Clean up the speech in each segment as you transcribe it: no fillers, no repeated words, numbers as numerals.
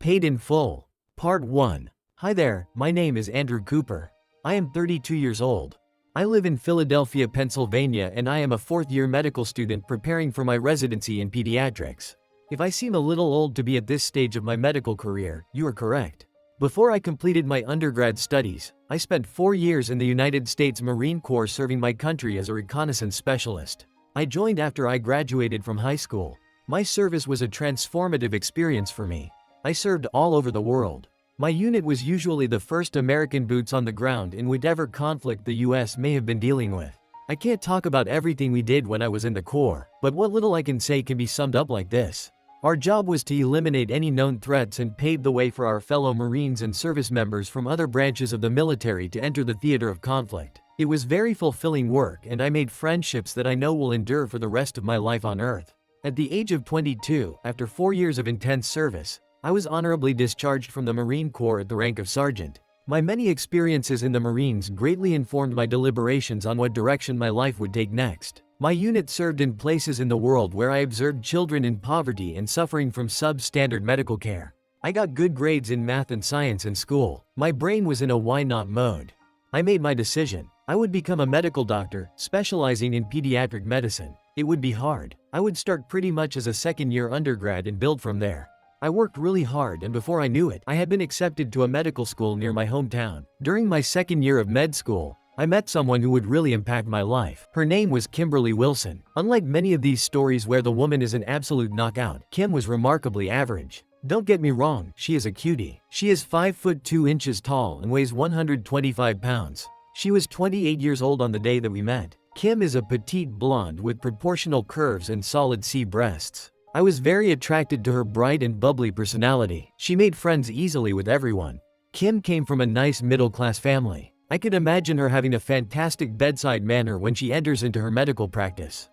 Paid in Full. Part 1. Hi there, my name is Andrew Cooper. I am 32 years old. I live in Philadelphia, Pennsylvania, and I am a fourth-year medical student preparing for my residency in pediatrics. If I seem a little old to be at this stage of my medical career, you are correct. Before I completed my undergrad studies, I spent 4 years in the United States Marine Corps serving my country as a reconnaissance specialist. I joined after I graduated from high school. My service was a transformative experience for me. I served all over the world. My unit was usually the first American boots on the ground in whatever conflict the US may have been dealing with. I can't talk about everything we did when I was in the Corps, but what little I can say can be summed up like this. Our job was to eliminate any known threats and pave the way for our fellow Marines and service members from other branches of the military to enter the theater of conflict. It was very fulfilling work, and I made friendships that I know will endure for the rest of my life on Earth. At the age of 22, after 4 years of intense service, I was honorably discharged from the Marine Corps at the rank of sergeant. My many experiences in the Marines greatly informed my deliberations on what direction my life would take next. My unit served in places in the world where I observed children in poverty and suffering from substandard medical care. I got good grades in math and science in school. My brain was in a why not mode. I made my decision. I would become a medical doctor, specializing in pediatric medicine. It would be hard. I would start pretty much as a second-year undergrad and build from there. I worked really hard, and before I knew it, I had been accepted to a medical school near my hometown. During my second year of med school, I met someone who would really impact my life. Her name was Kimberly Wilson. Unlike many of these stories where the woman is an absolute knockout, Kim was remarkably average. Don't get me wrong, she is a cutie. She is 5 foot 2 inches tall and weighs 125 pounds. She was 28 years old on the day that we met. Kim is a petite blonde with proportional curves and solid C breasts. I was very attracted to her bright and bubbly personality. She made friends easily with everyone. Kim came from a nice middle-class family. I could imagine her having a fantastic bedside manner when she enters into her medical practice.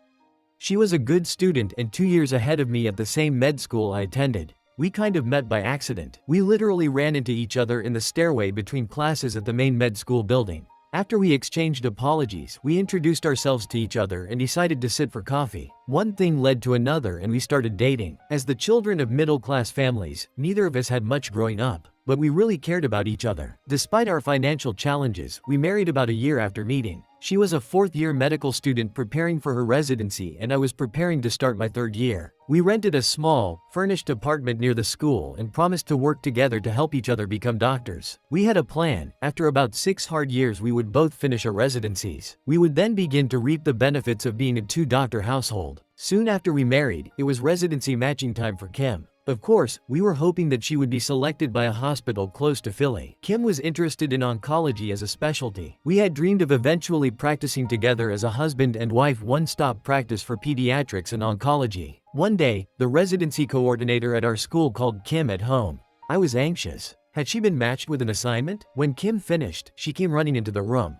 She was a good student and 2 years ahead of me at the same med school I attended. We kind of met by accident. We literally ran into each other in the stairway between classes at the main med school building. After we exchanged apologies, we introduced ourselves to each other and decided to sit for coffee. One thing led to another and we started dating. As the children of middle-class families, neither of us had much growing up, but we really cared about each other. Despite our financial challenges, we married about a year after meeting. She was a fourth-year medical student preparing for her residency, and I was preparing to start my third year. We rented a small, furnished apartment near the school and promised to work together to help each other become doctors. We had a plan. After about 6 hard years, we would both finish our residencies. We would then begin to reap the benefits of being a 2-doctor household. Soon after we married, it was residency matching time for Kim. Of course, we were hoping that she would be selected by a hospital close to Philly. Kim was interested in oncology as a specialty. We had dreamed of eventually practicing together as a husband and wife one-stop practice for pediatrics and oncology. One day, the residency coordinator at our school called Kim at home. I was anxious. Had she been matched with an assignment? When Kim finished, she came running into the room.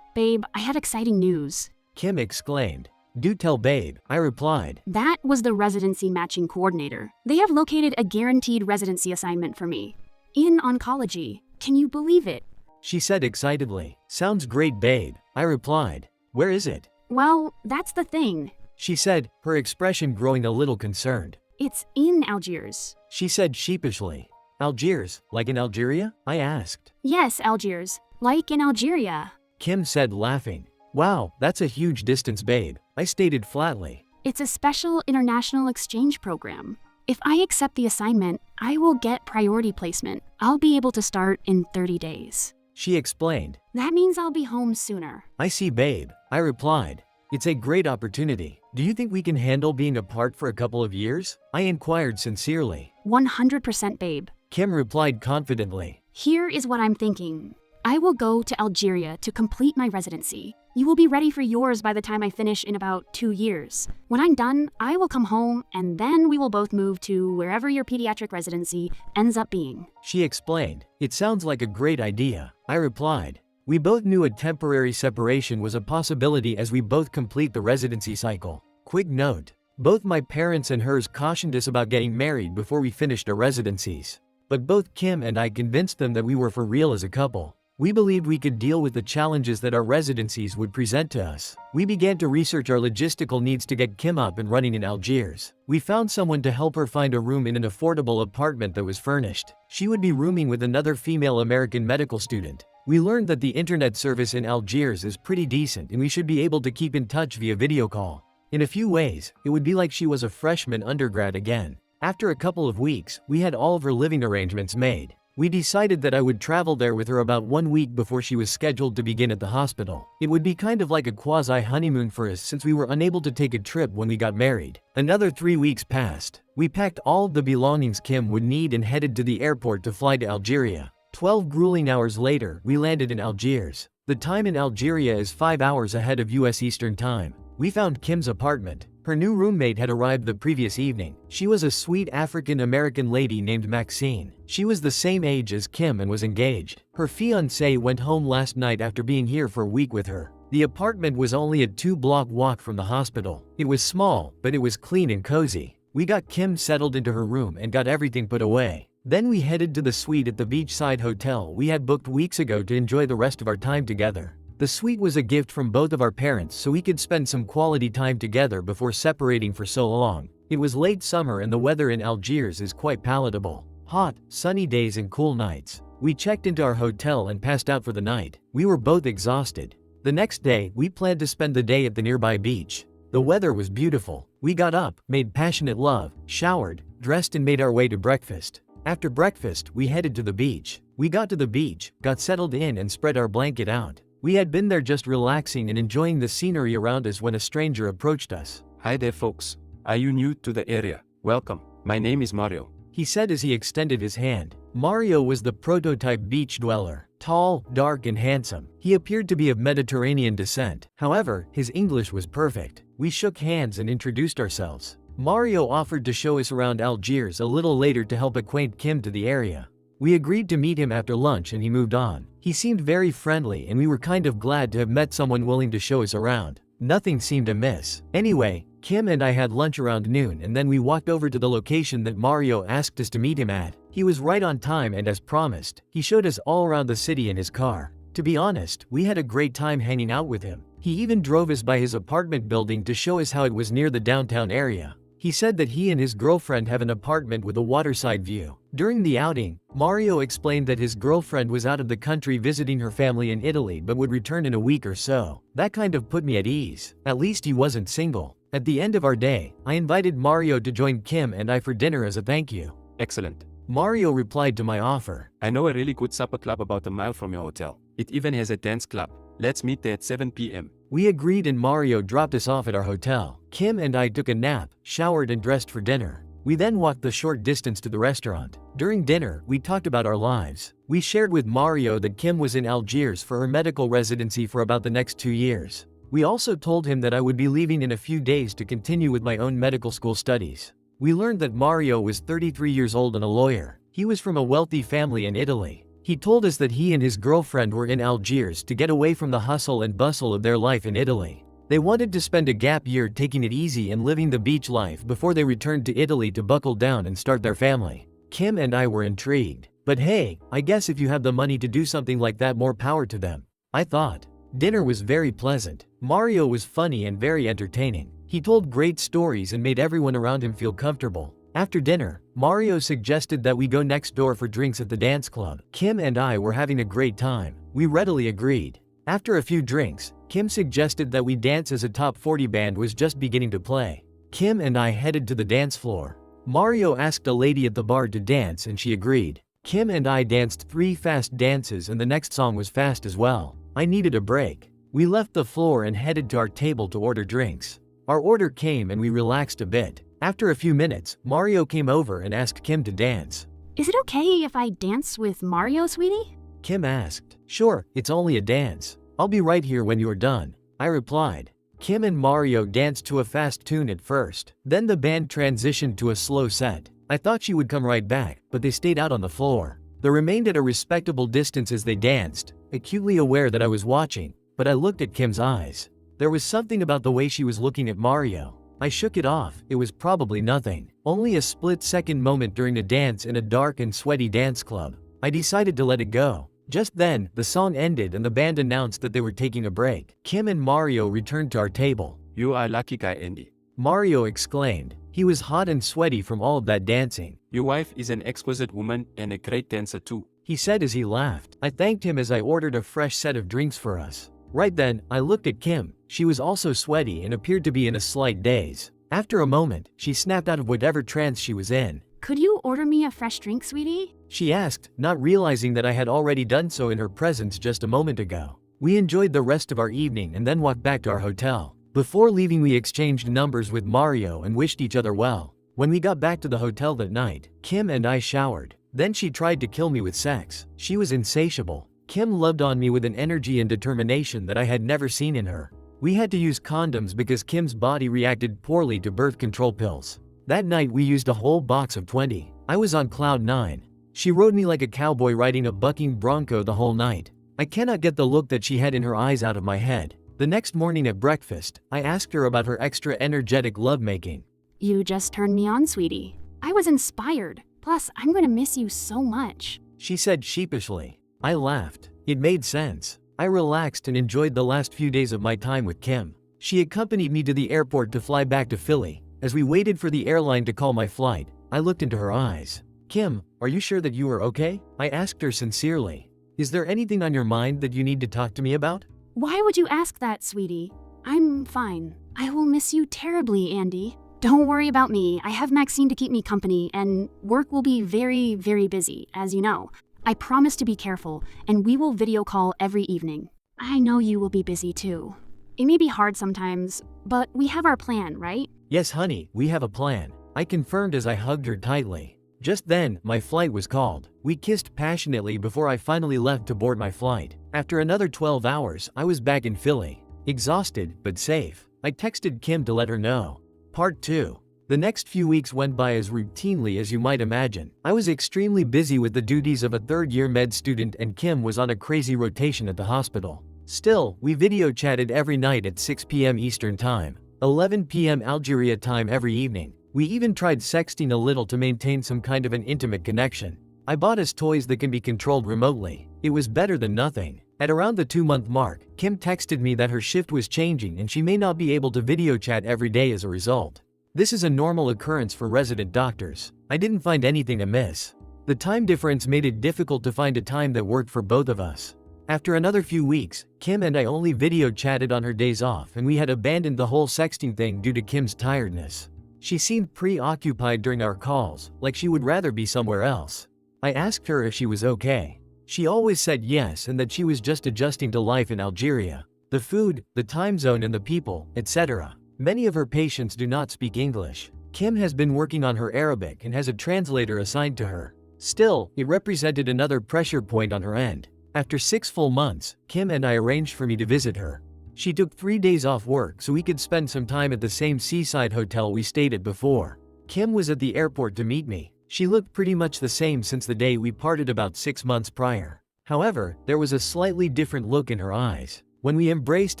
Babe, I had exciting news. Kim exclaimed. Do tell, babe, I replied. That was the residency matching coordinator. They have located a guaranteed residency assignment for me. In oncology. Can you believe it? She said excitedly. Sounds great, babe, I replied. Where is it? Well, that's the thing. She said, her expression growing a little concerned. It's in Algiers. She said sheepishly. Algiers, like in Algeria? I asked. Yes, Algiers. Like in Algeria. Kim said, laughing. Wow, that's a huge distance, babe, I stated flatly. It's a special international exchange program. If I accept the assignment, I will get priority placement. I'll be able to start in 30 days. She explained. That means I'll be home sooner. I see, babe, I replied. It's a great opportunity. Do you think we can handle being apart for a couple of years? I inquired sincerely. 100%, babe. Kim replied confidently. Here is what I'm thinking. I will go to Algeria to complete my residency. You will be ready for yours by the time I finish in about 2 years. When I'm done, I will come home and then we will both move to wherever your pediatric residency ends up being. She explained. It sounds like a great idea, I replied. We both knew a temporary separation was a possibility as we both complete the residency cycle. Quick note. Both my parents and hers cautioned us about getting married before we finished our residencies. But both Kim and I convinced them that we were for real as a couple. We believed we could deal with the challenges that our residencies would present to us. We began to research our logistical needs to get Kim up and running in Algiers. We found someone to help her find a room in an affordable apartment that was furnished. She would be rooming with another female American medical student. We learned that the internet service in Algiers is pretty decent and we should be able to keep in touch via video call. In a few ways, it would be like she was a freshman undergrad again. After a couple of weeks, we had all of her living arrangements made. We decided that I would travel there with her about 1 week before she was scheduled to begin at the hospital. It would be kind of like a quasi-honeymoon for us since we were unable to take a trip when we got married. Another 3 weeks passed. We packed all of the belongings Kim would need and headed to the airport to fly to Algeria. 12 grueling hours later, we landed in Algiers. The time in Algeria is 5 hours ahead of US Eastern Time. We found Kim's apartment. Her new roommate had arrived the previous evening. She was a sweet African-American lady named Maxine. She was the same age as Kim and was engaged. Her fiancé went home last night after being here for a week with her. The apartment was only a 2-block walk from the hospital. It was small, but it was clean and cozy. We got Kim settled into her room and got everything put away. Then we headed to the suite at the beachside hotel we had booked weeks ago to enjoy the rest of our time together. The suite was a gift from both of our parents so we could spend some quality time together before separating for so long. It was late summer and the weather in Algiers is quite palatable. Hot, sunny days and cool nights. We checked into our hotel and passed out for the night. We were both exhausted. The next day, we planned to spend the day at the nearby beach. The weather was beautiful. We got up, made passionate love, showered, dressed and made our way to breakfast. After breakfast, we headed to the beach. We got to the beach, got settled in and spread our blanket out. We had been there just relaxing and enjoying the scenery around us when a stranger approached us. Hi there folks. Are you new to the area? Welcome. My name is Mario. He said as he extended his hand. Mario was the prototype beach dweller. Tall, dark and handsome. He appeared to be of Mediterranean descent. However, his English was perfect. We shook hands and introduced ourselves. Mario offered to show us around Algiers a little later to help acquaint Kim to the area. We agreed to meet him after lunch and he moved on. He seemed very friendly and we were kind of glad to have met someone willing to show us around. Nothing seemed amiss. Anyway, Kim and I had lunch around noon and then we walked over to the location that Mario asked us to meet him at. He was right on time and as promised, he showed us all around the city in his car. To be honest, we had a great time hanging out with him. He even drove us by his apartment building to show us how it was near the downtown area. He said that he and his girlfriend have an apartment with a waterside view. During the outing, Mario explained that his girlfriend was out of the country visiting her family in Italy but would return in a week or so. That kind of put me at ease. At least he wasn't single. At the end of our day, I invited Mario to join Kim and I for dinner as a thank you. Excellent. Mario replied to my offer. I know a really good supper club about a mile from your hotel. It even has a dance club. Let's meet there at 7 p.m. We agreed and Mario dropped us off at our hotel. Kim and I took a nap, showered and dressed for dinner. We then walked the short distance to the restaurant. During dinner, we talked about our lives. We shared with Mario that Kim was in Algiers for her medical residency for about the next 2 years. We also told him that I would be leaving in a few days to continue with my own medical school studies. We learned that Mario was 33 years old and a lawyer. He was from a wealthy family in Italy. He told us that he and his girlfriend were in Algiers to get away from the hustle and bustle of their life in Italy. They wanted to spend a gap year taking it easy and living the beach life before they returned to Italy to buckle down and start their family. Kim and I were intrigued. But hey, I guess if you have the money to do something like that, more power to them, I thought. Dinner was very pleasant. Mario was funny and very entertaining. He told great stories and made everyone around him feel comfortable. After dinner, Mario suggested that we go next door for drinks at the dance club. Kim and I were having a great time. We readily agreed. After a few drinks, Kim suggested that we dance as a top 40 band was just beginning to play. Kim and I headed to the dance floor. Mario asked a lady at the bar to dance and she agreed. Kim and I danced 3 fast dances and the next song was fast as well. I needed a break. We left the floor and headed to our table to order drinks. Our order came and we relaxed a bit. After a few minutes, Mario came over and asked Kim to dance. Is it okay if I dance with Mario, sweetie? Kim asked. Sure, it's only a dance. I'll be right here when you are done, I replied. Kim and Mario danced to a fast tune at first. Then the band transitioned to a slow set. I thought she would come right back, but they stayed out on the floor. They remained at a respectable distance as they danced, acutely aware that I was watching, but I looked at Kim's eyes. There was something about the way she was looking at Mario. I shook it off. It was probably nothing. Only a split-second moment during a dance in a dark and sweaty dance club. I decided to let it go. Just then, the song ended and the band announced that they were taking a break. Kim and Mario returned to our table. You are a lucky guy, Andy. Mario exclaimed. He was hot and sweaty from all of that dancing. Your wife is an exquisite woman and a great dancer too, he said as he laughed. I thanked him as I ordered a fresh set of drinks for us. Right then, I looked at Kim. She was also sweaty and appeared to be in a slight daze. After a moment, she snapped out of whatever trance she was in. Could you order me a fresh drink, sweetie? She asked, not realizing that I had already done so in her presence just a moment ago. We enjoyed the rest of our evening and then walked back to our hotel. Before leaving, we exchanged numbers with Mario and wished each other well. When we got back to the hotel that night, Kim and I showered. Then she tried to kill me with sex. She was insatiable. Kim loved on me with an energy and determination that I had never seen in her. We had to use condoms because Kim's body reacted poorly to birth control pills. That night we used a whole box of 20. I was on cloud 9. She rode me like a cowboy riding a bucking bronco the whole night. I cannot get the look that she had in her eyes out of my head. The next morning at breakfast, I asked her about her extra energetic lovemaking. You just turned me on, sweetie. I was inspired. Plus, I'm gonna miss you so much, she said sheepishly. I laughed. It made sense. I relaxed and enjoyed the last few days of my time with Kim. She accompanied me to the airport to fly back to Philly. As we waited for the airline to call my flight, I looked into her eyes. Kim, are you sure that you are okay? I asked her sincerely. Is there anything on your mind that you need to talk to me about? Why would you ask that, sweetie? I'm fine. I will miss you terribly, Andy. Don't worry about me. I have Maxine to keep me company, and work will be very, very busy, as you know. I promise to be careful, and we will video call every evening. I know you will be busy too. It may be hard sometimes, but we have our plan, right? Yes, honey, we have a plan, I confirmed as I hugged her tightly. Just then, my flight was called. We kissed passionately before I finally left to board my flight. After another 12 hours, I was back in Philly. Exhausted, but safe. I texted Kim to let her know. Part 2. The next few weeks went by as routinely as you might imagine. I was extremely busy with the duties of a third-year med student and Kim was on a crazy rotation at the hospital. Still, we video chatted every night at 6 p.m. Eastern Time, 11 p.m. Algeria time every evening. We even tried sexting a little to maintain some kind of an intimate connection. I bought us toys that can be controlled remotely. It was better than nothing. At around the 2-month mark, Kim texted me that her shift was changing and she may not be able to video chat every day as a result. This is a normal occurrence for resident doctors. I didn't find anything amiss. The time difference made it difficult to find a time that worked for both of us. After another few weeks, Kim and I only video chatted on her days off and we had abandoned the whole sexting thing due to Kim's tiredness. She seemed preoccupied during our calls, like she would rather be somewhere else. I asked her if she was okay. She always said yes and that she was just adjusting to life in Algeria. The food, the time zone and the people, etc. Many of her patients do not speak English. Kim has been working on her Arabic and has a translator assigned to her. Still, it represented another pressure point on her end. After 6 full months, Kim and I arranged for me to visit her. She took 3 days off work so we could spend some time at the same seaside hotel we stayed at before. Kim was at the airport to meet me. She looked pretty much the same since the day we parted about 6 months prior. However, there was a slightly different look in her eyes. When we embraced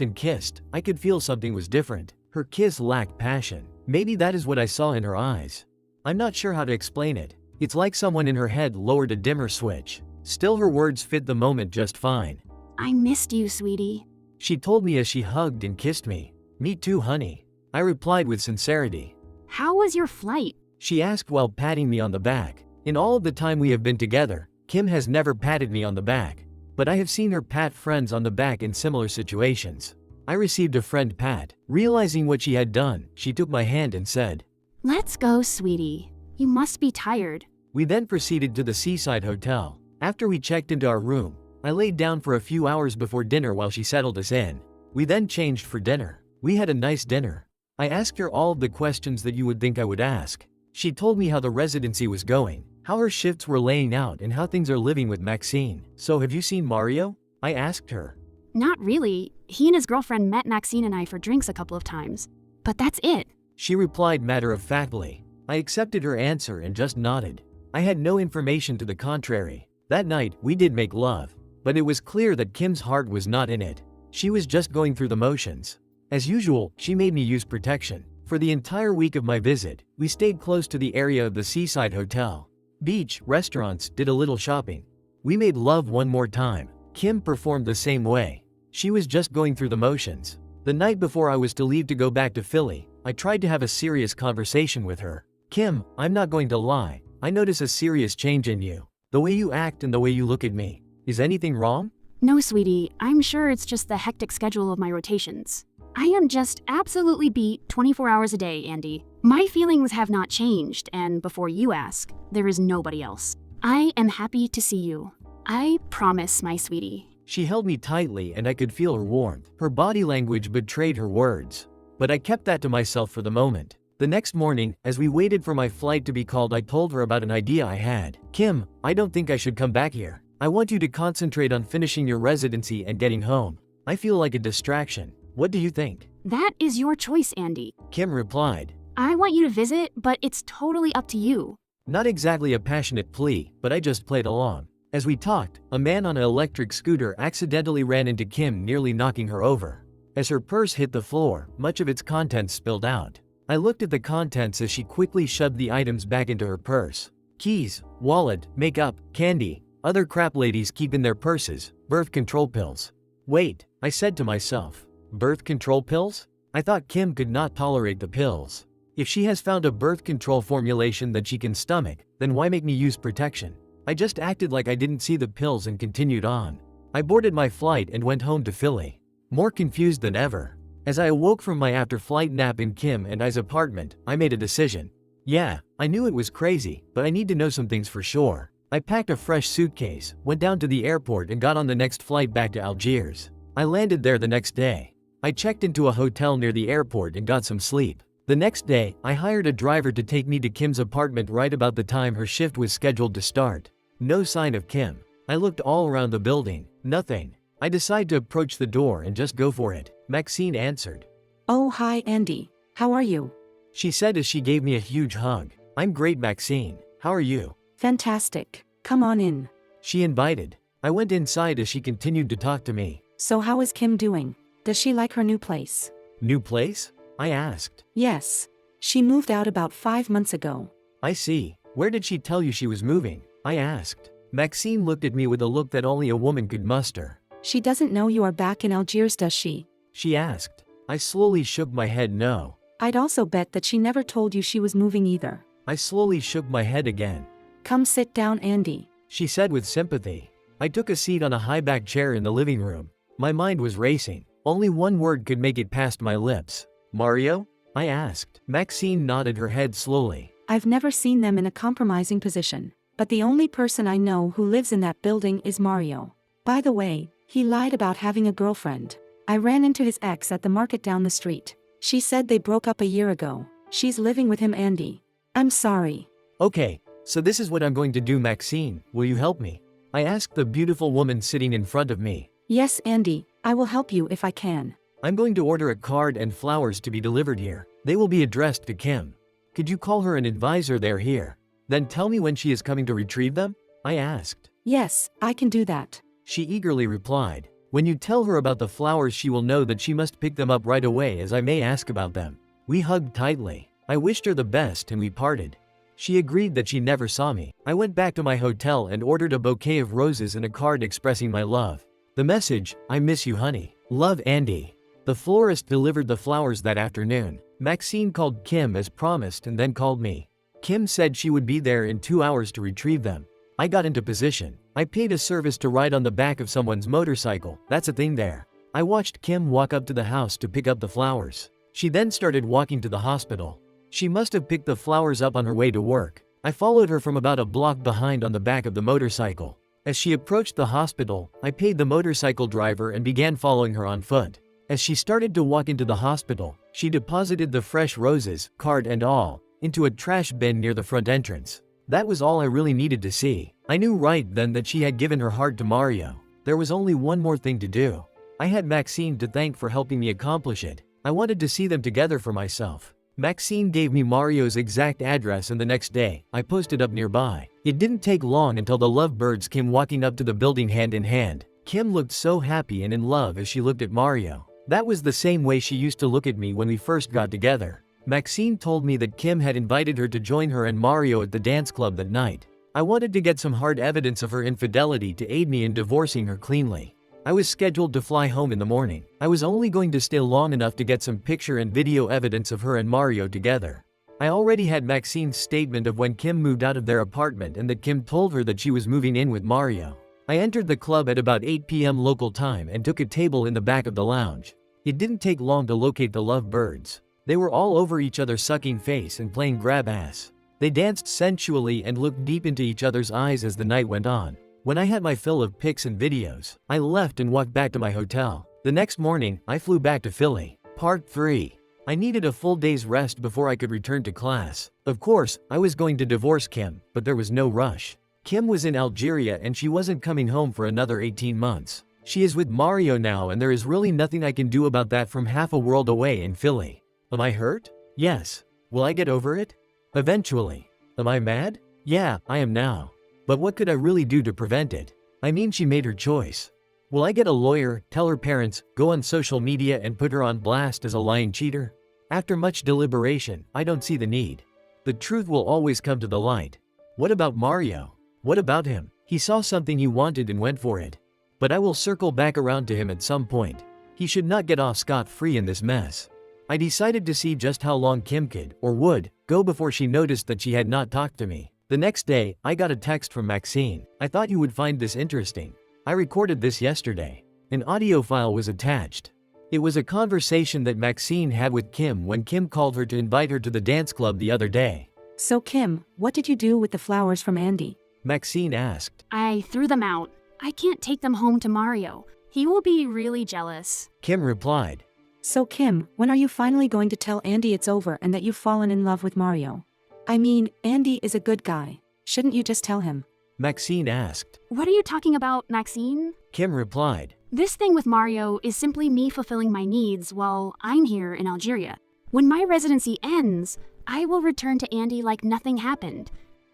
and kissed, I could feel something was different. Her kiss lacked passion. Maybe that is what I saw in her eyes. I'm not sure how to explain it. It's like someone in her head lowered a dimmer switch. Still, her words fit the moment just fine. I missed you, sweetie, she told me as she hugged and kissed me. Me too, honey, I replied with sincerity. How was your flight? She asked while patting me on the back. In all of the time we have been together, Kim has never patted me on the back. But I have seen her pat friends on the back in similar situations. I received a friend pat. Realizing what she had done, she took my hand and said, Let's go, sweetie. You must be tired. We then proceeded to the seaside hotel. After we checked into our room, I laid down for a few hours before dinner while she settled us in. We then changed for dinner. We had a nice dinner. I asked her all of the questions that you would think I would ask. She told me how the residency was going, how her shifts were laying out and how things are living with Maxine. So have you seen Mario? I asked her. Not really. He and his girlfriend met Maxine and I for drinks a couple of times. But that's it. She replied matter-of-factly. I accepted her answer and just nodded. I had no information to the contrary. That night, we did make love. But it was clear that Kim's heart was not in it. She was just going through the motions. As usual, she made me use protection. For the entire week of my visit, we stayed close to the area of the seaside hotel. Beach, restaurants, did a little shopping. We made love one more time. Kim performed the same way. She was just going through the motions. The night before I was to leave to go back to Philly, I tried to have a serious conversation with her. Kim, I'm not going to lie. I notice a serious change in you. The way you act and the way you look at me. Is anything wrong? No, sweetie, I'm sure it's just the hectic schedule of my rotations. I am just absolutely beat 24 hours a day, Andy. My feelings have not changed, and before you ask, there is nobody else. I am happy to see you. I promise, my sweetie. She held me tightly and I could feel her warmth. Her body language betrayed her words. But I kept that to myself for the moment. The next morning, as we waited for my flight to be called, I told her about an idea I had. Kim, I don't think I should come back here. I want you to concentrate on finishing your residency and getting home. I feel like a distraction. What do you think? That is your choice, Andy. Kim replied. I want you to visit, but it's totally up to you. Not exactly a passionate plea, but I just played along. As we talked, a man on an electric scooter accidentally ran into Kim, nearly knocking her over. As her purse hit the floor, much of its contents spilled out. I looked at the contents as she quickly shoved the items back into her purse. Keys, wallet, makeup, candy, other crap ladies keep in their purses, birth control pills. Wait, I said to myself. Birth control pills? I thought Kim could not tolerate the pills. If she has found a birth control formulation that she can stomach, then why make me use protection? I just acted like I didn't see the pills and continued on. I boarded my flight and went home to Philly, more confused than ever. As I awoke from my after-flight nap in Kim and I's apartment, I made a decision. Yeah, I knew it was crazy, but I need to know some things for sure. I packed a fresh suitcase, went down to the airport and got on the next flight back to Algiers. I landed there the next day. I checked into a hotel near the airport and got some sleep. The next day, I hired a driver to take me to Kim's apartment right about the time her shift was scheduled to start. No sign of Kim. I looked all around the building. Nothing. I decided to approach the door and just go for it. Maxine answered. Oh, hi, Andy. How are you? She said as she gave me a huge hug. I'm great, Maxine. How are you? Fantastic. Come on in. She invited. I went inside as she continued to talk to me. So how is Kim doing? Does she like her new place? New place? I asked. Yes. She moved out about 5 months ago. I see. Where did she tell you she was moving? I asked. Maxine looked at me with a look that only a woman could muster. She doesn't know you are back in Algiers, does she? She asked. I slowly shook my head no. I'd also bet that she never told you she was moving either. I slowly shook my head again. Come sit down, Andy. She said with sympathy. I took a seat on a high-back chair in the living room. My mind was racing. Only one word could make it past my lips. Mario? I asked. Maxine nodded her head slowly. I've never seen them in a compromising position, but the only person I know who lives in that building is Mario. By the way, he lied about having a girlfriend. I ran into his ex at the market down the street. She said they broke up a year ago. She's living with him, Andy. I'm sorry. Okay, so this is what I'm going to do, Maxine. Will you help me? I asked the beautiful woman sitting in front of me. Yes, Andy, I will help you if I can. I'm going to order a card and flowers to be delivered here. They will be addressed to Kim. Could you call her an advisor there here? Then tell me when she is coming to retrieve them? I asked. Yes, I can do that. She eagerly replied. When you tell her about the flowers, she will know that she must pick them up right away, as I may ask about them. We hugged tightly. I wished her the best and we parted. She agreed that she never saw me. I went back to my hotel and ordered a bouquet of roses and a card expressing my love. The message, I miss you, honey. Love, Andy. The florist delivered the flowers that afternoon. Maxine called Kim as promised and then called me. Kim said she would be there in 2 hours to retrieve them. I got into position. I paid a service to ride on the back of someone's motorcycle. That's a thing there. I watched Kim walk up to the house to pick up the flowers. She then started walking to the hospital. She must have picked the flowers up on her way to work. I followed her from about a block behind on the back of the motorcycle. As she approached the hospital, I paid the motorcycle driver and began following her on foot. As she started to walk into the hospital, she deposited the fresh roses, card and all, into a trash bin near the front entrance. That was all I really needed to see. I knew right then that she had given her heart to Mario. There was only one more thing to do. I had Maxine to thank for helping me accomplish it. I wanted to see them together for myself. Maxine gave me Mario's exact address and the next day, I posted up nearby. It didn't take long until the lovebirds came walking up to the building hand in hand. Kim looked so happy and in love as she looked at Mario. That was the same way she used to look at me when we first got together. Maxine told me that Kim had invited her to join her and Mario at the dance club that night. I wanted to get some hard evidence of her infidelity to aid me in divorcing her cleanly. I was scheduled to fly home in the morning. I was only going to stay long enough to get some picture and video evidence of her and Mario together. I already had Maxine's statement of when Kim moved out of their apartment and that Kim told her that she was moving in with Mario. I entered the club at about 8 p.m. local time and took a table in the back of the lounge. It didn't take long to locate the lovebirds. They were all over each other sucking face and playing grab ass. They danced sensually and looked deep into each other's eyes as the night went on. When I had my fill of pics and videos, I left and walked back to my hotel. The next morning, I flew back to Philly. Part 3. I needed a full day's rest before I could return to class. Of course, I was going to divorce Kim, but there was no rush. Kim was in Algeria and she wasn't coming home for another 18 months. She is with Mario now and there is really nothing I can do about that from half a world away in Philly. Am I hurt? Yes. Will I get over it? Eventually. Am I mad? Yeah, I am now. But what could I really do to prevent it? I mean, she made her choice. Will I get a lawyer, tell her parents, go on social media and put her on blast as a lying cheater? After much deliberation, I don't see the need. The truth will always come to the light. What about Mario? What about him? He saw something he wanted and went for it. But I will circle back around to him at some point. He should not get off scot-free in this mess. I decided to see just how long Kim could, or would, go before she noticed that she had not talked to me. The next day, I got a text from Maxine. I thought you would find this interesting. I recorded this yesterday. An audio file was attached. It was a conversation that Maxine had with Kim when Kim called her to invite her to the dance club the other day. So Kim, what did you do with the flowers from Andy? Maxine asked. I threw them out. I can't take them home to Mario. He will be really jealous. Kim replied. So Kim, when are you finally going to tell Andy it's over and that you've fallen in love with Mario? I mean, Andy is a good guy. Shouldn't you just tell him? Maxine asked. What are you talking about, Maxine? Kim replied. This thing with Mario is simply me fulfilling my needs while I'm here in Algeria. When my residency ends, I will return to Andy like nothing happened.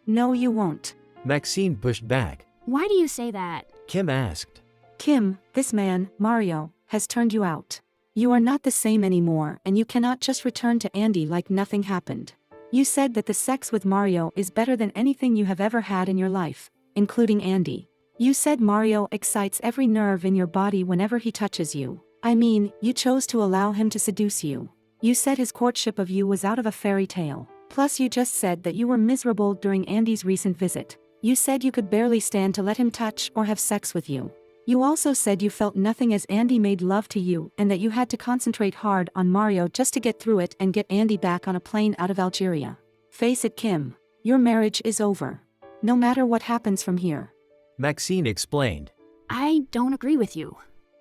No, you won't. Maxine pushed back. Why do you say that? Kim asked. Kim, this man, Mario, has turned you out. You are not the same anymore and you cannot just return to Andy like nothing happened. You said that the sex with Mario is better than anything you have ever had in your life, including Andy. You said Mario excites every nerve in your body whenever he touches you. I mean, you chose to allow him to seduce you. You said his courtship of you was out of a fairy tale. Plus you just said that you were miserable during Andy's recent visit. You said you could barely stand to let him touch or have sex with you. You also said you felt nothing as Andy made love to you and that you had to concentrate hard on Mario just to get through it and get Andy back on a plane out of Algeria. Face it, Kim. Your marriage is over. No matter what happens from here. Maxine explained. I don't agree with you.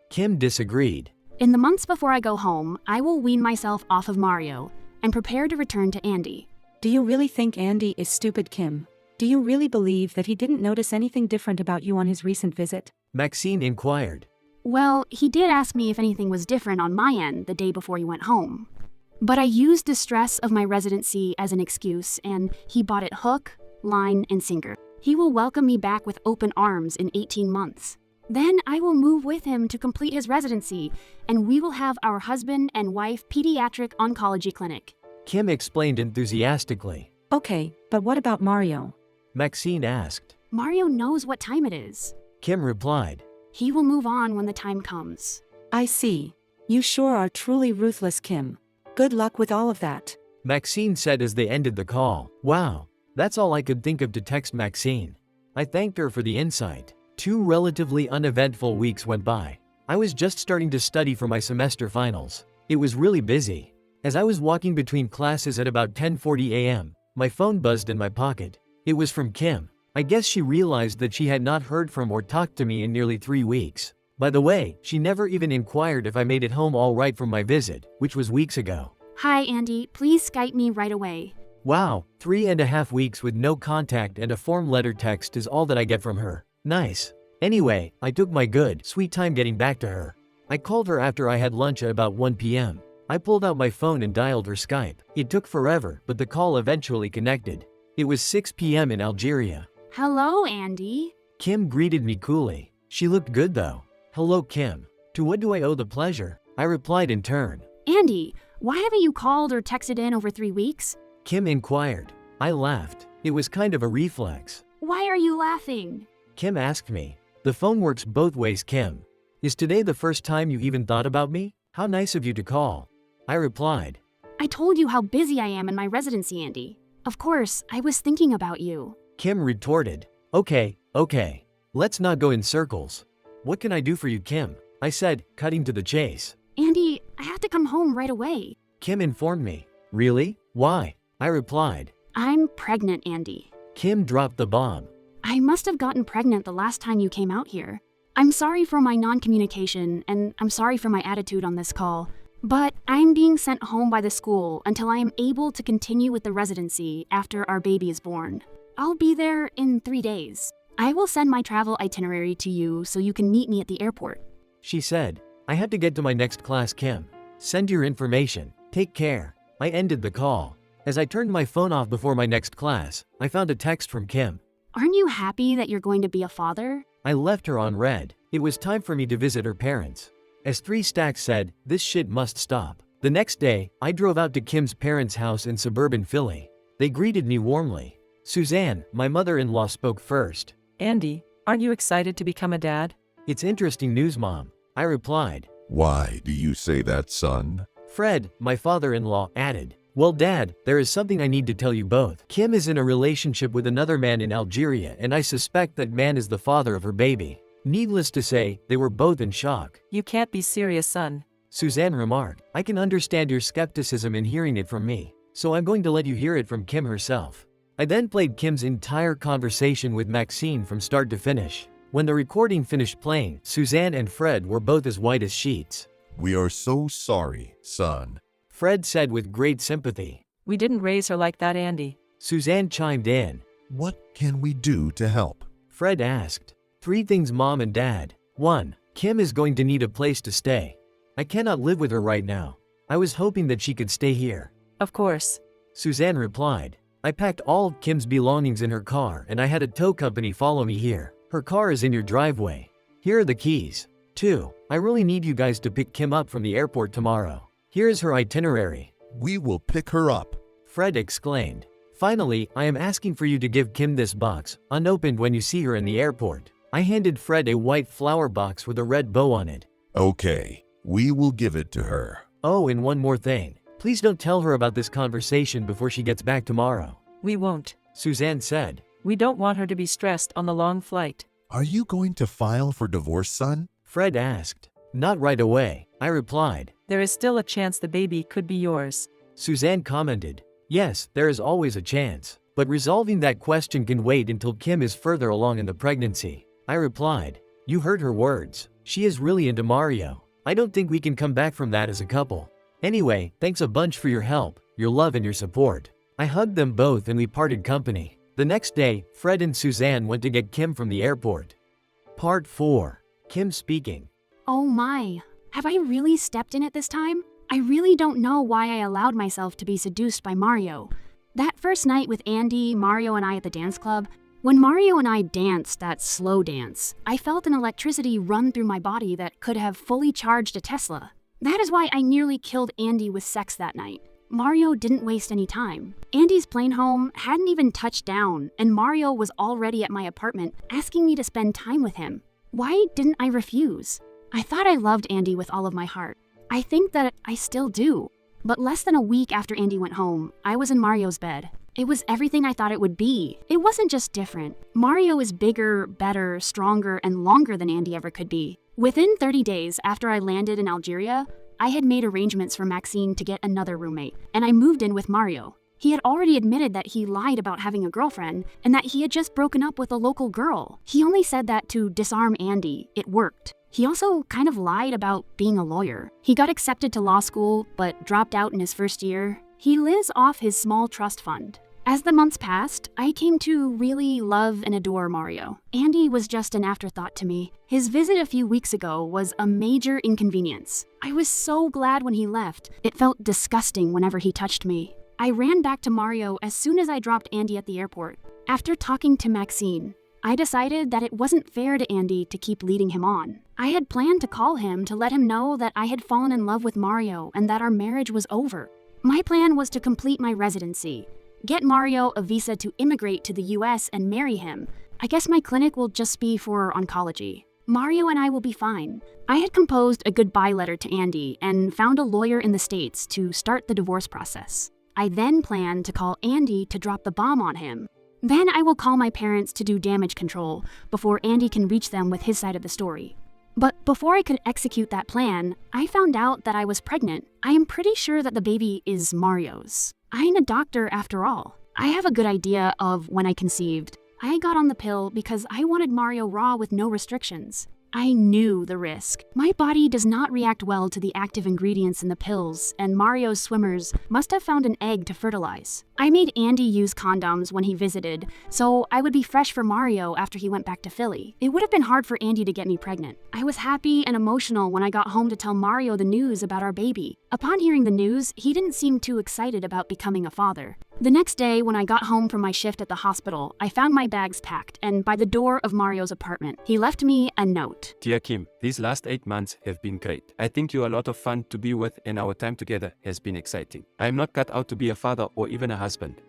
Kim disagreed. In the months before I go home, I will wean myself off of Mario and prepare to return to Andy. Do you really think Andy is stupid, Kim? Do you really believe that he didn't notice anything different about you on his recent visit? Maxine inquired. Well, he did ask me if anything was different on my end the day before he went home. But I used the stress of my residency as an excuse, and he bought it hook, line, and sinker. He will welcome me back with open arms in 18 months. Then I will move with him to complete his residency, and we will have our husband and wife pediatric oncology clinic. Kim explained enthusiastically. Okay, but what about Mario? Maxine asked. Mario knows what time it is. Kim replied. He will move on when the time comes. I see. You sure are truly ruthless, Kim. Good luck with all of that. Maxine said as they ended the call. Wow, that's all I could think of to text Maxine. I thanked her for the insight. 2 relatively uneventful weeks went by. I was just starting to study for my semester finals. It was really busy. As I was walking between classes at about 10:40 a.m., my phone buzzed in my pocket. It was from Kim. I guess she realized that she had not heard from or talked to me in nearly 3 weeks. By the way, she never even inquired if I made it home all right from my visit, which was weeks ago. Hi, Andy. Please Skype me right away. Wow, 3.5 weeks with no contact and a form letter text is all that I get from her. Nice. Anyway, I took my good, sweet time getting back to her. I called her after I had lunch at about 1 p.m. I pulled out my phone and dialed her Skype. It took forever, but the call eventually connected. It was 6 p.m. in Algeria. Hello, Andy. Kim greeted me coolly. She looked good though. Hello, Kim. To what do I owe the pleasure? I replied in turn. Andy, why haven't you called or texted in over 3 weeks? Kim inquired. I laughed. It was kind of a reflex. Why are you laughing? Kim asked me. The phone works both ways, Kim. Is today the first time you even thought about me? How nice of you to call. I replied. I told you how busy I am in my residency, Andy. Of course, I was thinking about you. Kim retorted. Okay. Let's not go in circles. What can I do for you, Kim? I said, cutting to the chase. Andy, I have to come home right away. Kim informed me. Really? Why? I replied. I'm pregnant, Andy. Kim dropped the bomb. I must have gotten pregnant the last time you came out here. I'm sorry for my non-communication, and I'm sorry for my attitude on this call. But I'm being sent home by the school until I am able to continue with the residency after our baby is born. I'll be there in 3 days. I will send my travel itinerary to you so you can meet me at the airport. She said. I have to get to my next class, Kim. Send your information. Take care. I ended the call. As I turned my phone off before my next class, I found a text from Kim. Aren't you happy that you're going to be a father? I left her on read. It was time for me to visit her parents. As 3 Stacks said, this shit must stop. The next day, I drove out to Kim's parents' house in suburban Philly. They greeted me warmly. Suzanne, my mother-in-law, spoke first. Andy, aren't you excited to become a dad? It's interesting news, Mom. I replied. Why do you say that, son? Fred, my father-in-law, added. Well, Dad, there is something I need to tell you both. Kim is in a relationship with another man in Algeria, and I suspect that man is the father of her baby. Needless to say, they were both in shock. You can't be serious, son. Suzanne remarked. I can understand your skepticism in hearing it from me, so I'm going to let you hear it from Kim herself. I then played Kim's entire conversation with Maxine from start to finish. When the recording finished playing, Suzanne and Fred were both as white as sheets. We are so sorry, son. Fred said with great sympathy. We didn't raise her like that, Andy. Suzanne chimed in. What can we do to help? Fred asked. 3 things, Mom and Dad. 1. Kim is going to need a place to stay. I cannot live with her right now. I was hoping that she could stay here. Of course. Suzanne replied. I packed all of Kim's belongings in her car and I had a tow company follow me here. Her car is in your driveway. Here are the keys. 2. I really need you guys to pick Kim up from the airport tomorrow. Here is her itinerary. We will pick her up. Fred exclaimed. Finally, I am asking for you to give Kim this box, unopened, when you see her in the airport. I handed Fred a white flower box with a red bow on it. Okay, we will give it to her. Oh, and one more thing. Please don't tell her about this conversation before she gets back tomorrow. We won't. Suzanne said. We don't want her to be stressed on the long flight. Are you going to file for divorce, son? Fred asked. Not right away, I replied. There is still a chance the baby could be yours. Suzanne commented. Yes, there is always a chance. But resolving that question can wait until Kim is further along in the pregnancy. I replied. You heard her words. She is really into Mario. I don't think we can come back from that as a couple. Anyway, thanks a bunch for your help, your love and your support. I hugged them both and we parted company. The next day, Fred and Suzanne went to get Kim from the airport. Part 4. Kim speaking. Oh my, have I really stepped in it this time? I really don't know why I allowed myself to be seduced by Mario. That first night with Andy, Mario, and I at the dance club, when Mario and I danced that slow dance, I felt an electricity run through my body that could have fully charged a Tesla. That is why I nearly killed Andy with sex that night. Mario didn't waste any time. Andy's plane home hadn't even touched down, and Mario was already at my apartment asking me to spend time with him. Why didn't I refuse? I thought I loved Andy with all of my heart. I think that I still do. But less than a week after Andy went home, I was in Mario's bed. It was everything I thought it would be. It wasn't just different. Mario is bigger, better, stronger, and longer than Andy ever could be. Within 30 days after I landed in Algeria, I had made arrangements for Maxine to get another roommate, and I moved in with Mario. He had already admitted that he lied about having a girlfriend and that he had just broken up with a local girl. He only said that to disarm Andy. It worked. He also kind of lied about being a lawyer. He got accepted to law school, but dropped out in his first year. He lives off his small trust fund. As the months passed, I came to really love and adore Mario. Andy was just an afterthought to me. His visit a few weeks ago was a major inconvenience. I was so glad when he left. It felt disgusting whenever he touched me. I ran back to Mario as soon as I dropped Andy at the airport. After talking to Maxine, I decided that it wasn't fair to Andy to keep leading him on. I had planned to call him to let him know that I had fallen in love with Mario and that our marriage was over. My plan was to complete my residency, Get Mario a visa to immigrate to the US and marry him. I guess my clinic will just be for oncology. Mario and I will be fine. I had composed a goodbye letter to Andy and found a lawyer in the States to start the divorce process. I then plan to call Andy to drop the bomb on him. Then I will call my parents to do damage control before Andy can reach them with his side of the story. But before I could execute that plan, I found out that I was pregnant. I am pretty sure that the baby is Mario's. I'm a doctor after all. I have a good idea of when I conceived. I got on the pill because I wanted Mario raw with no restrictions. I knew the risk. My body does not react well to the active ingredients in the pills, and Mario's swimmers must have found an egg to fertilize. I made Andy use condoms when he visited, so I would be fresh for Mario after he went back to Philly. It would have been hard for Andy to get me pregnant. I was happy and emotional when I got home to tell Mario the news about our baby. Upon hearing the news, he didn't seem too excited about becoming a father. The next day, when I got home from my shift at the hospital, I found my bags packed and by the door of Mario's apartment. He left me a note. Dear Kim, these last 8 months have been great. I think you're a lot of fun to be with and our time together has been exciting. I am not cut out to be a father or even a husband.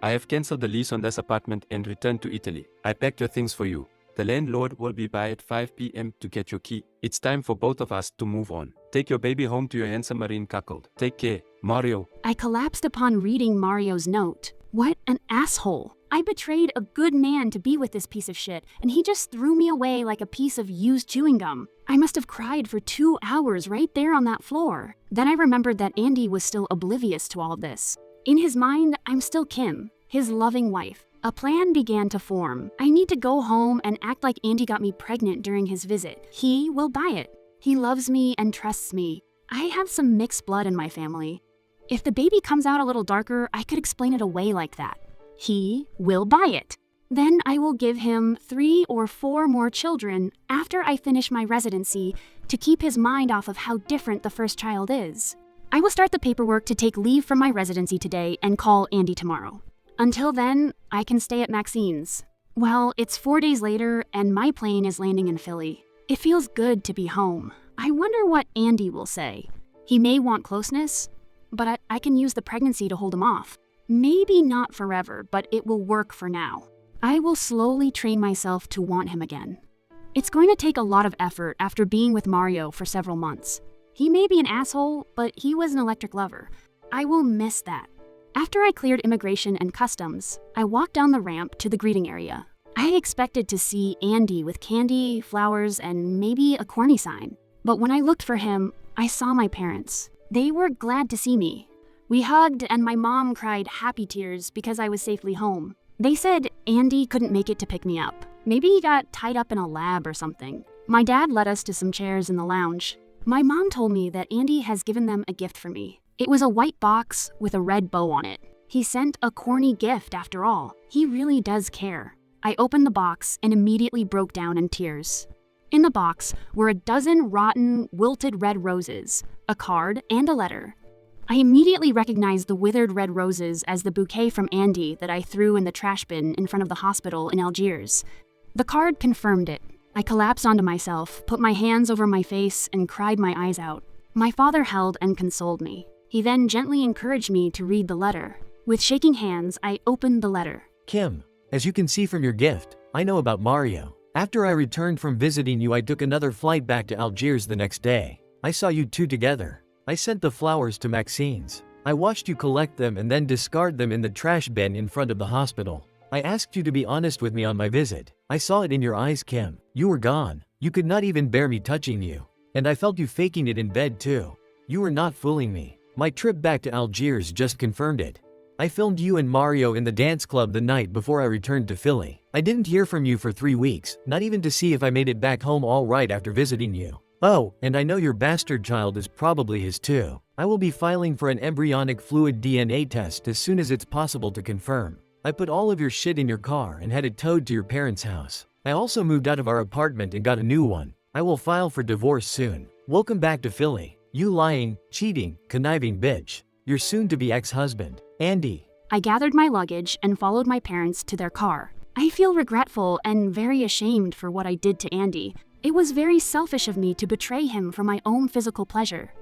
I have cancelled the lease on this apartment and returned to Italy. I packed your things for you. The landlord will be by at 5 p.m. to get your key. It's time for both of us to move on. Take your baby home to your handsome marine cuckold. Take care, Mario. I collapsed upon reading Mario's note. What an asshole. I betrayed a good man to be with this piece of shit, and he just threw me away like a piece of used chewing gum. I must have cried for 2 hours right there on that floor. Then I remembered that Andy was still oblivious to all this. In his mind, I'm still Kim, his loving wife. A plan began to form. I need to go home and act like Andy got me pregnant during his visit. He will buy it. He loves me and trusts me. I have some mixed blood in my family. If the baby comes out a little darker, I could explain it away like that. He will buy it. Then I will give him 3 or 4 more children after I finish my residency to keep his mind off of how different the first child is. I will start the paperwork to take leave from my residency today and call Andy tomorrow. Until then, I can stay at Maxine's. Well, it's 4 days later and my plane is landing in Philly. It feels good to be home. I wonder what Andy will say. He may want closeness, but I can use the pregnancy to hold him off. Maybe not forever, but it will work for now. I will slowly train myself to want him again. It's going to take a lot of effort after being with Mario for several months. He may be an asshole, but he was an electric lover. I will miss that. After I cleared immigration and customs, I walked down the ramp to the greeting area. I expected to see Andy with candy, flowers, and maybe a corny sign. But when I looked for him, I saw my parents. They were glad to see me. We hugged and my mom cried happy tears because I was safely home. They said Andy couldn't make it to pick me up. Maybe he got tied up in a lab or something. My dad led us to some chairs in the lounge. My mom told me that Andy has given them a gift for me. It was a white box with a red bow on it. He sent a corny gift after all. He really does care. I opened the box and immediately broke down in tears. In the box were a dozen rotten, wilted red roses, a card, and a letter. I immediately recognized the withered red roses as the bouquet from Andy that I threw in the trash bin in front of the hospital in Algiers. The card confirmed it. I collapsed onto myself, put my hands over my face, and cried my eyes out. My father held and consoled me. He then gently encouraged me to read the letter. With shaking hands, I opened the letter. Kim, as you can see from your gift, I know about Mario. After I returned from visiting you, I took another flight back to Algiers the next day. I saw you two together. I sent the flowers to Maxine's. I watched you collect them and then discard them in the trash bin in front of the hospital. I asked you to be honest with me on my visit. I saw it in your eyes, Kim. You were gone. You could not even bear me touching you. And I felt you faking it in bed too. You were not fooling me. My trip back to Algiers just confirmed it. I filmed you and Mario in the dance club the night before I returned to Philly. I didn't hear from you for 3 weeks, not even to see if I made it back home all right after visiting you. Oh, and I know your bastard child is probably his too. I will be filing for an embryonic fluid DNA test as soon as it's possible to confirm. I put all of your shit in your car and had it towed to your parents' house. I also moved out of our apartment and got a new one. I will file for divorce soon. Welcome back to Philly. You lying, cheating, conniving bitch. Your soon-to-be ex-husband, Andy. I gathered my luggage and followed my parents to their car. I feel regretful and very ashamed for what I did to Andy. It was very selfish of me to betray him for my own physical pleasure.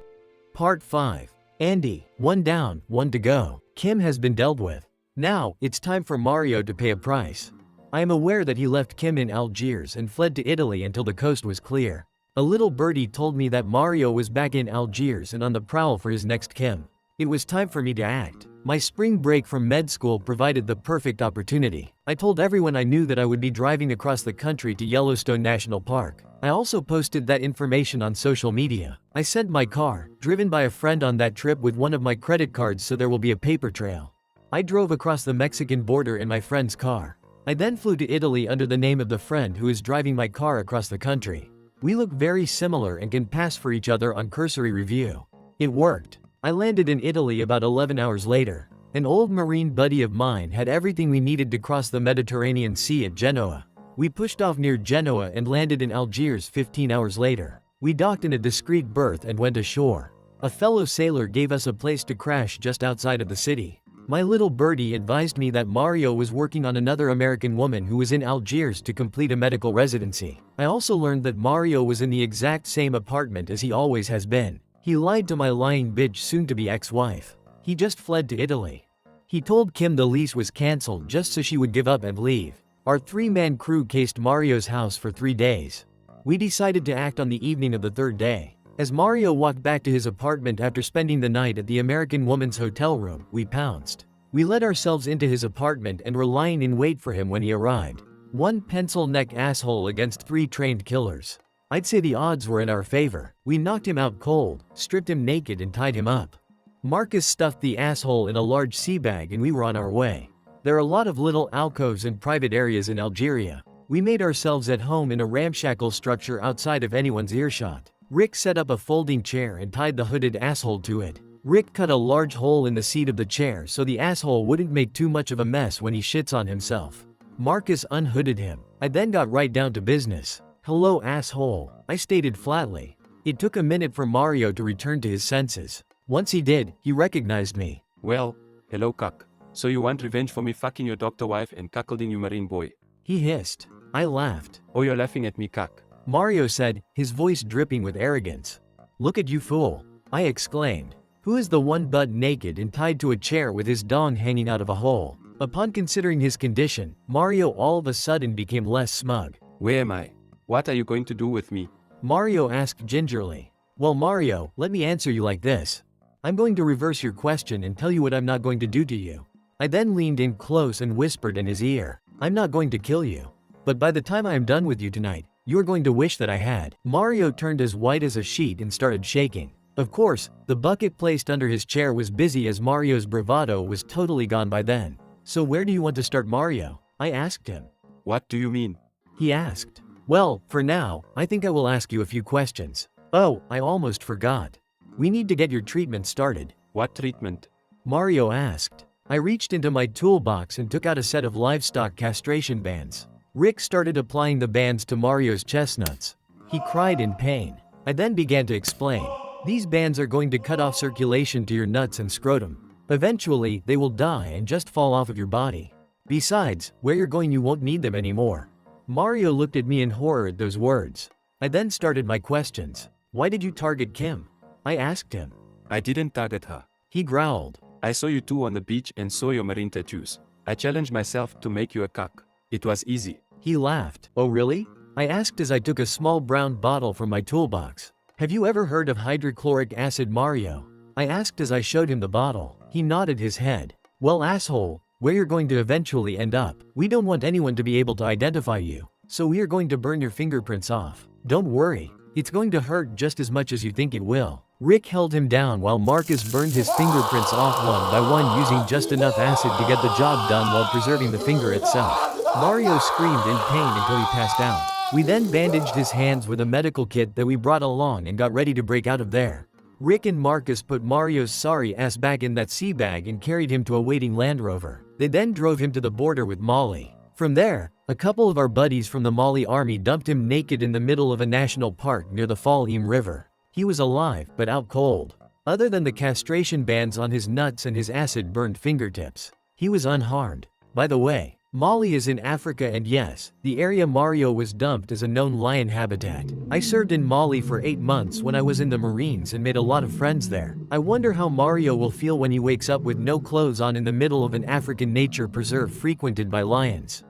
Part 5. Andy, 1 down, 1 to go. Kim has been dealt with. Now, it's time for Mario to pay a price. I am aware that he left Kim in Algiers and fled to Italy until the coast was clear. A little birdie told me that Mario was back in Algiers and on the prowl for his next Kim. It was time for me to act. My spring break from med school provided the perfect opportunity. I told everyone I knew that I would be driving across the country to Yellowstone National Park. I also posted that information on social media. I sent my car, driven by a friend on that trip with one of my credit cards so there will be a paper trail. I drove across the Mexican border in my friend's car. I then flew to Italy under the name of the friend who is driving my car across the country. We look very similar and can pass for each other on cursory review. It worked. I landed in Italy about 11 hours later. An old marine buddy of mine had everything we needed to cross the Mediterranean Sea at Genoa. We pushed off near Genoa and landed in Algiers 15 hours later. We docked in a discreet berth and went ashore. A fellow sailor gave us a place to crash just outside of the city. My little birdie advised me that Mario was working on another American woman who was in Algiers to complete a medical residency. I also learned that Mario was in the exact same apartment as he always has been. He lied to my lying bitch soon-to-be ex-wife. He just fled to Italy. He told Kim the lease was cancelled just so she would give up and leave. Our three-man crew cased Mario's house for 3 days. We decided to act on the evening of the third day. As Mario walked back to his apartment after spending the night at the American woman's hotel room, we pounced. We let ourselves into his apartment and were lying in wait for him when he arrived. One pencil-neck asshole against 3 trained killers. I'd say the odds were in our favor. We knocked him out cold, stripped him naked and tied him up. Marcus stuffed the asshole in a large sea bag and we were on our way. There are a lot of little alcoves and private areas in Algeria. We made ourselves at home in a ramshackle structure outside of anyone's earshot. Rick set up a folding chair and tied the hooded asshole to it. Rick cut a large hole in the seat of the chair so the asshole wouldn't make too much of a mess when he shits on himself. Marcus unhooded him. I then got right down to business. "Hello, asshole," I stated flatly. It took a minute for Mario to return to his senses. Once he did, he recognized me. Well, hello cuck. So you want revenge for me fucking your doctor wife and cuckolding you marine boy? He hissed. I laughed. Oh, you're laughing at me cuck. Mario said, his voice dripping with arrogance. "Look at you fool," I exclaimed. "Who is the one butt naked and tied to a chair with his dong hanging out of a hole?" Upon considering his condition, Mario all of a sudden became less smug. Where am I? What are you going to do with me? Mario asked gingerly. "Well, Mario, let me answer you like this. I'm going to reverse your question and tell you what I'm not going to do to you." I then leaned in close and whispered in his ear, "I'm not going to kill you. But by the time I am done with you tonight, you're going to wish that I had." Mario turned as white as a sheet and started shaking. Of course, the bucket placed under his chair was busy as Mario's bravado was totally gone by then. "So where do you want to start, Mario?" I asked him. What do you mean? He asked. "Well, for now, I think I will ask you a few questions. Oh, I almost forgot. We need to get your treatment started." What treatment? Mario asked. I reached into my toolbox and took out a set of livestock castration bands. Rick started applying the bands to Mario's chestnuts. He cried in pain. I then began to explain. "These bands are going to cut off circulation to your nuts and scrotum. Eventually, they will die and just fall off of your body. Besides, where you're going you won't need them anymore." Mario looked at me in horror at those words. I then started my questions. "Why did you target Kim?" I asked him. I didn't target her. He growled. I saw you two on the beach and saw your marine tattoos. I challenged myself to make you a cock. It was easy. He laughed. "Oh really?" I asked as I took a small brown bottle from my toolbox. "Have you ever heard of hydrochloric acid, Mario?" I asked as I showed him the bottle. He nodded his head. "Well, asshole, where you're going to eventually end up, we don't want anyone to be able to identify you. So we are going to burn your fingerprints off. Don't worry, it's going to hurt just as much as you think it will." Rick held him down while Marcus burned his fingerprints off one by one using just enough acid to get the job done while preserving the finger itself. Mario screamed in pain until he passed out. We then bandaged his hands with a medical kit that we brought along and got ready to break out of there. Rick and Marcus put Mario's sorry ass back in that sea bag and carried him to a waiting Land Rover. They then drove him to the border with Mali. From there, a couple of our buddies from the Mali army dumped him naked in the middle of a national park near the Fall-Im River. He was alive, but out cold. Other than the castration bands on his nuts and his acid-burned fingertips, he was unharmed. By the way, Mali is in Africa, and yes, the area Mario was dumped is a known lion habitat. I served in Mali for 8 months when I was in the Marines and made a lot of friends there. I wonder how Mario will feel when he wakes up with no clothes on in the middle of an African nature preserve frequented by lions.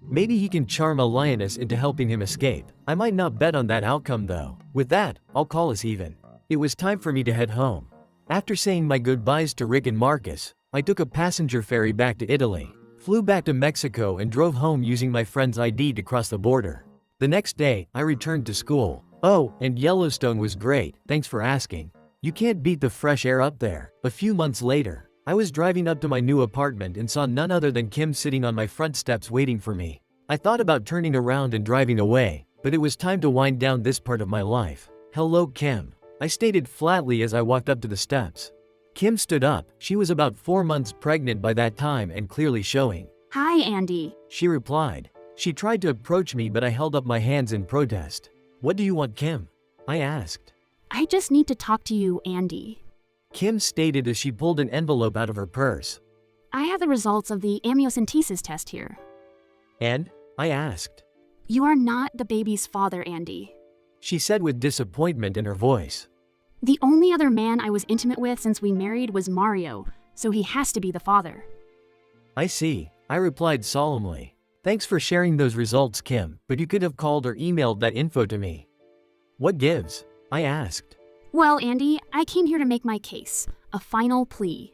Maybe he can charm a lioness into helping him escape. I might not bet on that outcome though. With that, I'll call us even. It was time for me to head home. After saying my goodbyes to Rick and Marcus, I took a passenger ferry back to Italy, flew back to Mexico and drove home using my friend's ID to cross the border. The next day, I returned to school. Oh, and Yellowstone was great, thanks for asking. You can't beat the fresh air up there. A few months later, I was driving up to my new apartment and saw none other than Kim sitting on my front steps waiting for me. I thought about turning around and driving away, but it was time to wind down this part of my life. "Hello, Kim," I stated flatly as I walked up to the steps. Kim stood up. She was about 4 months pregnant by that time and clearly showing. Hi, Andy. She replied. She tried to approach me, but I held up my hands in protest. "What do you want, Kim?" I asked. I just need to talk to you, Andy. Kim stated as she pulled an envelope out of her purse. I have the results of the amniocentesis test here. "And?" I asked. You are not the baby's father, Andy. She said with disappointment in her voice. The only other man I was intimate with since we married was Mario, so he has to be the father. "I see," I replied solemnly. "Thanks for sharing those results, Kim, but you could have called or emailed that info to me." "What gives?" I asked. Well, Andy, I came here to make my case, a final plea.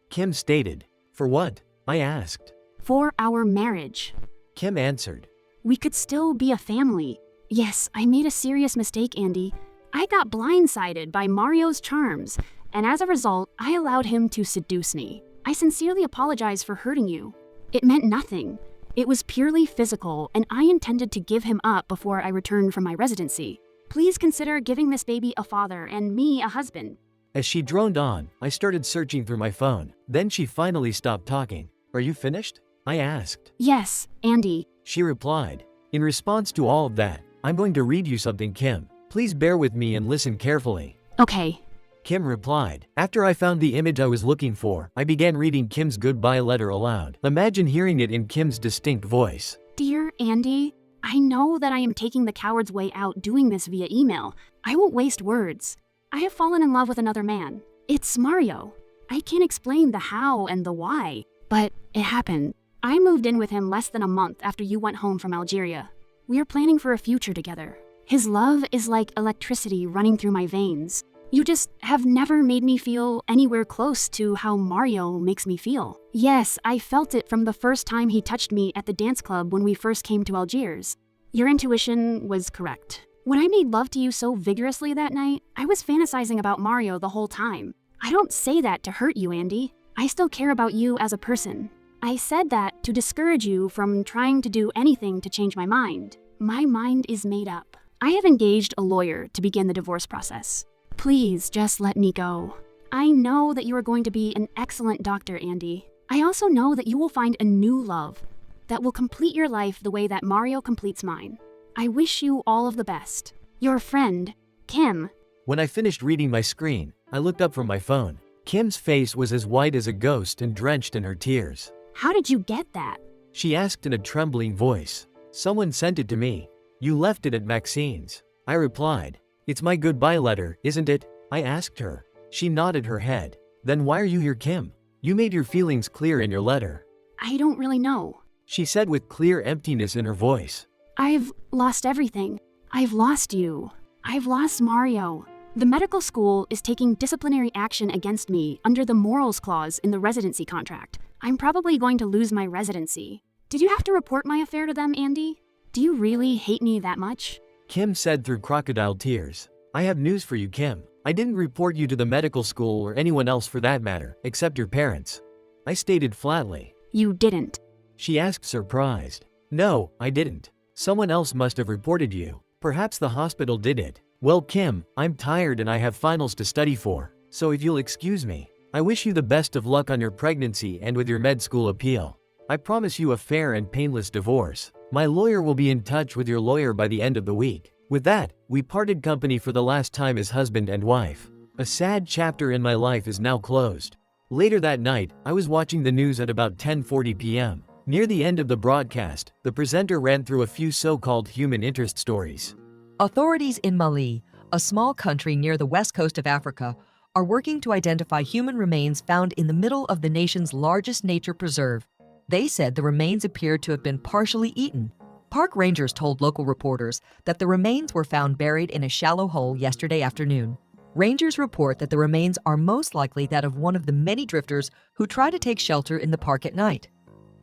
Kim stated. "For what?" I asked. For our marriage. Kim answered. We could still be a family. Yes, I made a serious mistake, Andy. I got blindsided by Mario's charms, and as a result, I allowed him to seduce me. I sincerely apologize for hurting you. It meant nothing. It was purely physical, and I intended to give him up before I returned from my residency. Please consider giving this baby a father and me a husband. As she droned on, I started searching through my phone. Then she finally stopped talking. "Are you finished?" I asked. Yes, Andy. She replied. "In response to all of that, I'm going to read you something, Kim. Please bear with me and listen carefully." Okay. Kim replied. After I found the image I was looking for, I began reading Kim's goodbye letter aloud. Imagine hearing it in Kim's distinct voice. Dear Andy, I know that I am taking the coward's way out doing this via email. I won't waste words. I have fallen in love with another man. It's Mario. I can't explain the how and the why, but it happened. I moved in with him less than a month after you went home from Algeria. We are planning for a future together. His love is like electricity running through my veins. You just have never made me feel anywhere close to how Mario makes me feel. Yes, I felt it from the first time he touched me at the dance club when we first came to Algiers. Your intuition was correct. When I made love to you so vigorously that night, I was fantasizing about Mario the whole time. I don't say that to hurt you, Andy. I still care about you as a person. I said that to discourage you from trying to do anything to change my mind. My mind is made up. I have engaged a lawyer to begin the divorce process. Please just let me go. I know that you are going to be an excellent doctor, Andy. I also know that you will find a new love that will complete your life the way that Mario completes mine. I wish you all of the best. Your friend, Kim. When I finished reading my screen, I looked up from my phone. Kim's face was as white as a ghost and drenched in her tears. How did you get that? She asked in a trembling voice. Someone sent it to me. You left it at Maxine's. I replied. It's my goodbye letter, isn't it? I asked her. She nodded her head. Then why are you here, Kim? You made your feelings clear in your letter. I don't really know. She said with clear emptiness in her voice. I've lost everything. I've lost you. I've lost Mario. The medical school is taking disciplinary action against me under the morals clause in the residency contract. I'm probably going to lose my residency. Did you have to report my affair to them, Andy? Do you really hate me that much? Kim said through crocodile tears. I have news for you, Kim. I didn't report you to the medical school or anyone else for that matter, except your parents. I stated flatly. You didn't. She asked, surprised. No, I didn't. Someone else must have reported you. Perhaps the hospital did it. Well, Kim, I'm tired and I have finals to study for, so if you'll excuse me, I wish you the best of luck on your pregnancy and with your med school appeal. I promise you a fair and painless divorce. My lawyer will be in touch with your lawyer by the end of the week. With that, we parted company for the last time as husband and wife. A sad chapter in my life is now closed. Later that night, I was watching the news at about 10:40 p.m. Near the end of the broadcast, the presenter ran through a few so-called human interest stories. Authorities in Mali, a small country near the west coast of Africa, are working to identify human remains found in the middle of the nation's largest nature preserve. They said the remains appeared to have been partially eaten. Park rangers told local reporters that the remains were found buried in a shallow hole yesterday afternoon. Rangers report that the remains are most likely that of one of the many drifters who try to take shelter in the park at night.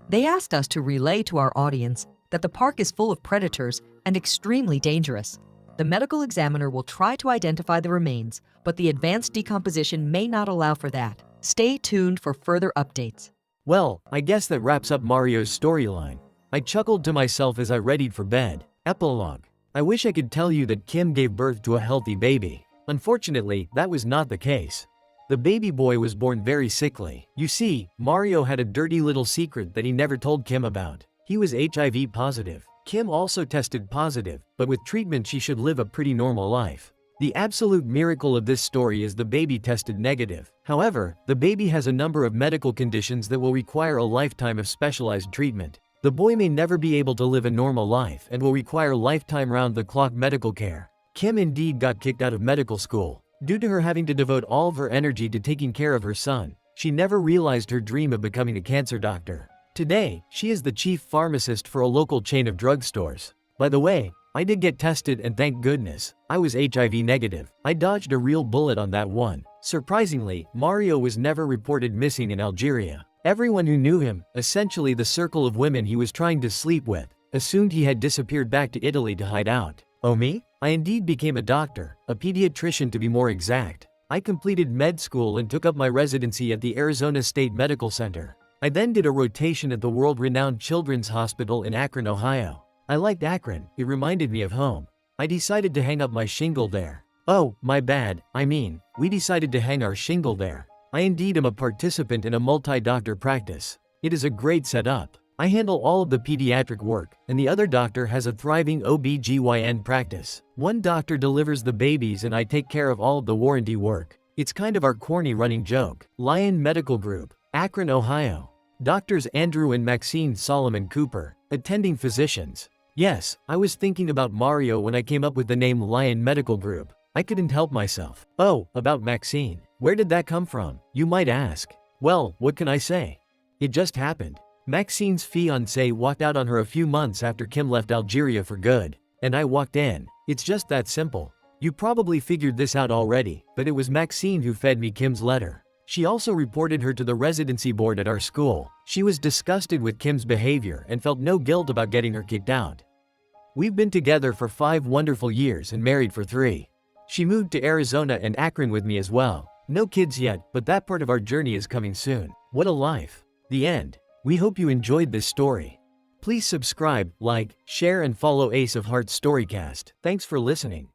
They asked us to relay to our audience that the park is full of predators and extremely dangerous. The medical examiner will try to identify the remains, but the advanced decomposition may not allow for that. Stay tuned for further updates. Well, I guess that wraps up Mario's storyline. I chuckled to myself as I readied for bed. Epilogue. I wish I could tell you that Kim gave birth to a healthy baby. Unfortunately, that was not the case. The baby boy was born very sickly. You see, Mario had a dirty little secret that he never told Kim about. He was HIV positive. Kim also tested positive, but with treatment she should live a pretty normal life. The absolute miracle of this story is the baby tested negative. However, the baby has a number of medical conditions that will require a lifetime of specialized treatment. The boy may never be able to live a normal life and will require lifetime round-the-clock medical care. Kim indeed got kicked out of medical school. Due to her having to devote all of her energy to taking care of her son, she never realized her dream of becoming a cancer doctor. Today, she is the chief pharmacist for a local chain of drugstores. By the way, I did get tested and thank goodness, I was HIV negative. I dodged a real bullet on that one. Surprisingly, Mario was never reported missing in Algeria. Everyone who knew him, essentially the circle of women he was trying to sleep with, assumed he had disappeared back to Italy to hide out. Oh me? I indeed became a doctor, a pediatrician to be more exact. I completed med school and took up my residency at the Arizona State Medical Center. I then did a rotation at the world-renowned Children's Hospital in Akron, Ohio. I liked Akron, it reminded me of home. I decided to hang up my shingle there. Oh, my bad, we decided to hang our shingle there. I indeed am a participant in a multi-doctor practice. It is a great setup. I handle all of the pediatric work, and the other doctor has a thriving OB/GYN practice. One doctor delivers the babies and I take care of all of the warranty work. It's kind of our corny running joke. Lion Medical Group, Akron, Ohio. Doctors Andrew and Maxine Solomon Cooper, attending physicians. Yes, I was thinking about Mario when I came up with the name Lion Medical Group. I couldn't help myself. Oh, about Maxine. Where did that come from, you might ask? Well, what can I say? It just happened. Maxine's fiancé walked out on her a few months after Kim left Algeria for good, and I walked in. It's just that simple. You probably figured this out already, but it was Maxine who fed me Kim's letter. She also reported her to the residency board at our school. She was disgusted with Kim's behavior and felt no guilt about getting her kicked out. We've been together for 5 wonderful years and married for 3. She moved to Arizona and Akron with me as well. No kids yet, but that part of our journey is coming soon. What a life. The end. We hope you enjoyed this story. Please subscribe, like, share and follow Ace of Hearts-Storycast. Thanks for listening.